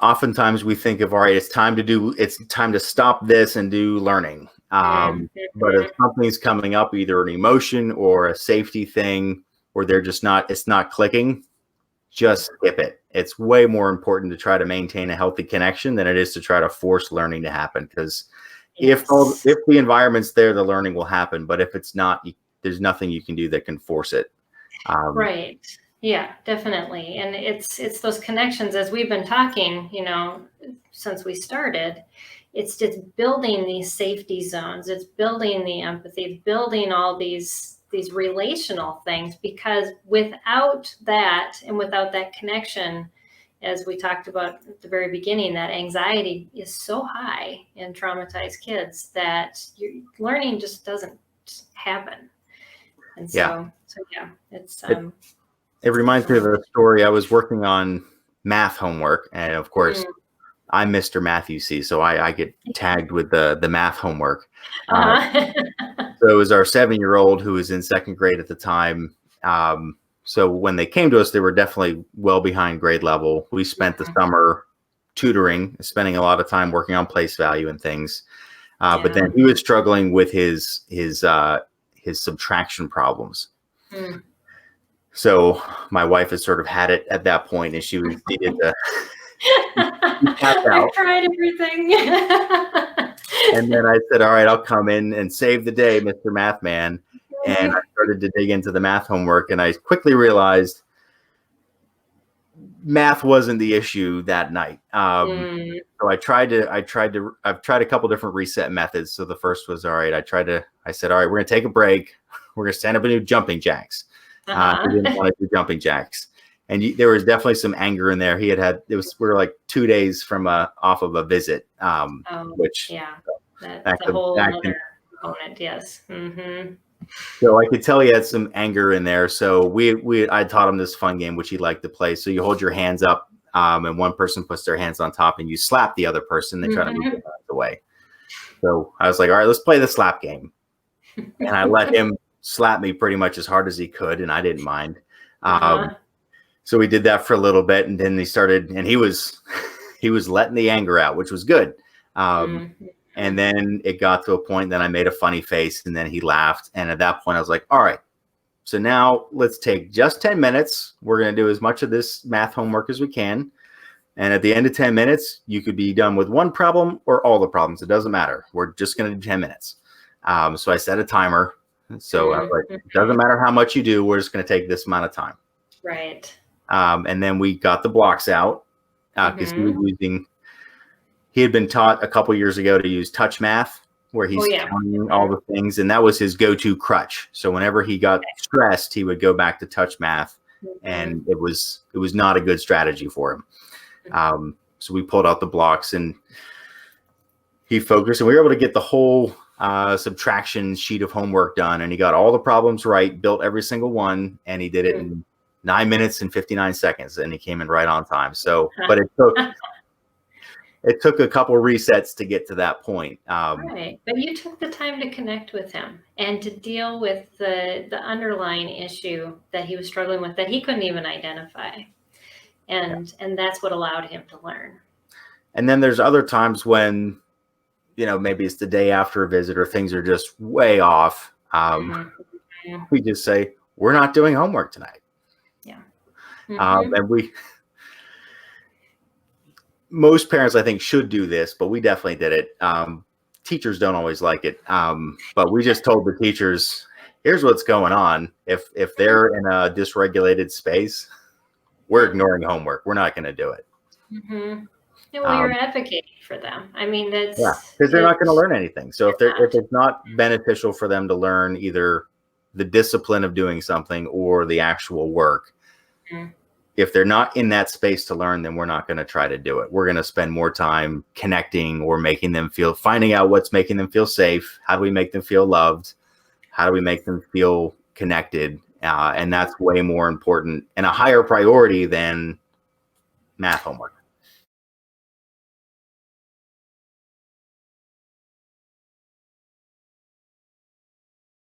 oftentimes we think of, all right, it's time to stop this and do learning. But if something's coming up, either an emotion or a safety thing, or it's not clicking, just skip it. It's way more important to try to maintain a healthy connection than it is to try to force learning to happen. Because if the environment's there, the learning will happen. But if it's not, there's nothing you can do that can force it. Right. Yeah, definitely. And it's those connections, as we've been talking, since we started. It's just building these safety zones. It's building the empathy. It's building all these relational things, because without that, and without that connection, as we talked about at the very beginning, that anxiety is so high in traumatized kids that learning just doesn't happen. And so it's it reminds me of a story. I was working on math homework, and of course I'm Mr. Math, you see, so I get tagged with the math homework. So it was our 7-year-old who was in 2nd grade at the time. So when they came to us, they were definitely well behind grade level. We spent the summer tutoring, spending a lot of time working on place value and things. But then he was struggling with his subtraction problems. So my wife has sort of had it at that point, and she needed to I've tried everything. And then I said, all right, I'll come in and save the day, Mr. Math Man. And I started to dig into the math homework, and I quickly realized math wasn't the issue that night. So I've tried a couple different reset methods. So the first was, all right, I said, all right, we're going to take a break. We're going to stand up and do jumping jacks. He didn't want to do jumping jacks. And there was definitely some anger in there. We were like 2 days from off of a visit, which that's a whole other component. Yes. So I could tell he had some anger in there. So I taught him this fun game, which he liked to play. So you hold your hands up, and one person puts their hands on top, and you slap the other person. They try to move their hands away. So I was like, all right, let's play the slap game. And I let him slap me pretty much as hard as he could, and I didn't mind. So we did that for a little bit, and then he was letting the anger out, which was good. And then it got to a point that I made a funny face, and then he laughed. And at that point I was like, all right, so now let's take just 10 minutes. We're going to do as much of this math homework as we can. And at the end of 10 minutes, you could be done with one problem or all the problems. It doesn't matter. We're just going to do 10 minutes. So I set a timer. So I was like, it doesn't matter how much you do. We're just going to take this amount of time. Right. And then we got the blocks out because he had been taught a couple years ago to use touch math, where he's counting all the things. And that was his go-to crutch. So whenever he got stressed, he would go back to touch math. And it was not a good strategy for him. So we pulled out the blocks, and he focused, and we were able to get the whole subtraction sheet of homework done. And he got all the problems right, built every single one, and he did it in 9 minutes and 59 seconds, and he came in right on time. So, but it took a couple resets to get to that point. Right, but you took the time to connect with him and to deal with the underlying issue that he was struggling with, that he couldn't even identify, and that's what allowed him to learn. And then there's other times when, maybe it's the day after a visit, or things are just way off. We just say, we're not doing homework tonight. And most parents, I think, should do this, but we definitely did it. Teachers don't always like it. But we just told the teachers, here's what's going on. If they're in a dysregulated space, we're ignoring homework. We're not going to do it. Yeah, well, you're advocating for them. I mean, that's because they're not going to learn anything. So if it's not beneficial for them to learn either the discipline of doing something or the actual work, if they're not in that space to learn, then we're not going to try to do it. We're going to spend more time connecting or finding out what's making them feel safe. How do we make them feel loved? How do we make them feel connected? And that's way more important and a higher priority than math homework.